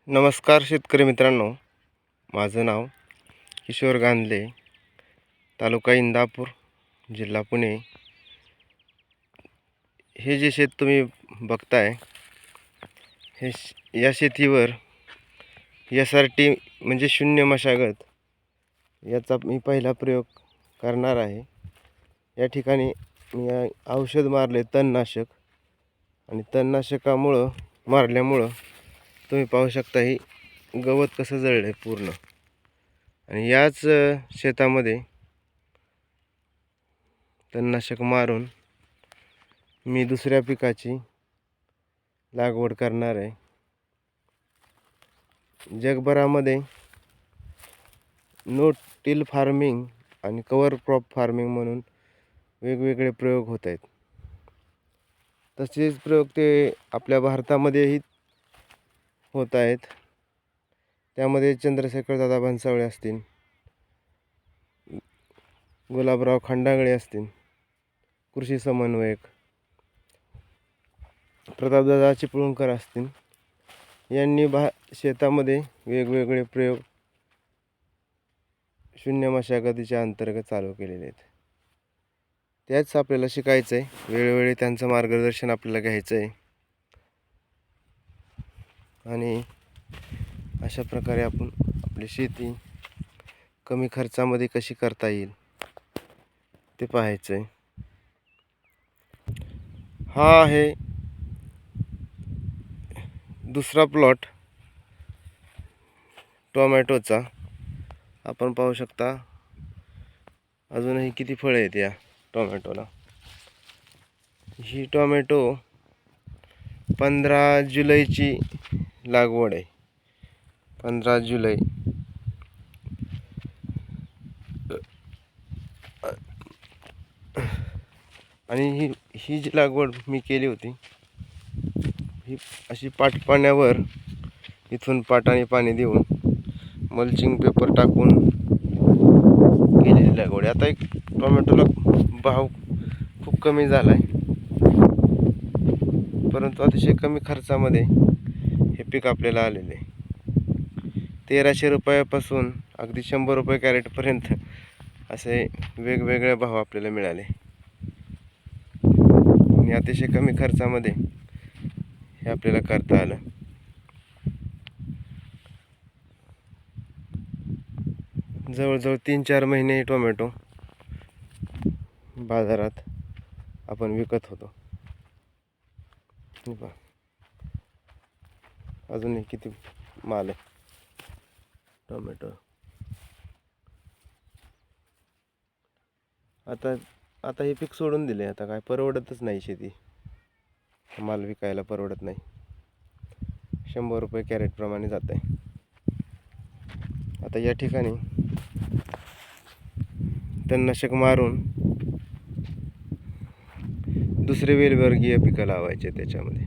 नमस्कार शेतकरी मित्रांनो, माझं नाव किशोर गांधले, तालुका इंदापूर, जिल्हा पुणे. हे जे शेत तुम्ही बघताय, या शेतीवर SRT म्हणजे शून्य मशागत याचा मी पहिला प्रयोग करणार आहे. या ठिकाणी मी औषध मारले तणनाशक, आणि तणनाशकामुळं मारल्यामुळं तुम्ही पाहू शकता ही गवत कसं जळलं आहे पूर्ण. आणि याच शेतामध्ये तणनाशक मारून मी दुसऱ्या पिकाची लागवड करणार आहे. जगभरामध्ये नो टिल फार्मिंग आणि कवर क्रॉप फार्मिंग म्हणून वेगवेगळे प्रयोग होत आहेत. तसेच प्रयोग ते आपल्या भारतामध्येही होत आहेत. त्यामध्ये चंद्रशेखर दादा भन्सावळे असतील, गुलाबराव खंडागळे असतील, कृषी समन्वयक प्रतापदादा चिपळूणकर असतील, यांनी शेतामध्ये वेगवेगळे प्रयोग शून्य मशागतीच्या अंतर्गत चालू केलेले आहेत. त्याच आपल्याला शिकायचं आहे. वेळोवेळी त्यांचं मार्गदर्शन आपल्याला घ्यायचं आहे आणि अशा प्रकारे आपण आपली शेती कमी खर्चामध्ये कशी करता येईल ते पाहायचं आहे. हा आहे दुसरा प्लॉट टोमॅटोचा. आपण पाहू शकता अजूनही किती फळे आहेत या टोमॅटोला. ही टोमॅटो 15 जुलैची लागवड आहे. 15 जुलै. आणि ही जी लागवड मी केली होती, ही अशी पाण्यावर इथून पाटाने पाणी देऊन मल्चिंग पेपर टाकून केलेली लागवड. आता एक टोमॅटोला भाव खूप कमी झाला आहे, परंतु अतिशय कमी खर्चामध्ये हे पीक आपल्याला आलेले आहे. 1300 रुपयापासून अगदी 100 रुपये कॅरेटपर्यंत असे वेगवेगळे भाव आपल्याला मिळाले. आणि अतिशय कमी खर्चामध्ये हे आपल्याला करता आलं. जवळजवळ 3-4 महिने टोमॅटो बाजारात आपण विकत होतो. अजूनही किती माल आहे टोमॅटो. आता हे पीक सोडून दिले. आता काय परवडतच नाही शेती. माल विकायला परवडत नाही. 100 रुपये कॅरेटप्रमाणे जात आहे. आता या ठिकाणी तणनाशक मारून दुसरे वेलवर्गीय पिकं लावायचे त्याच्यामध्ये.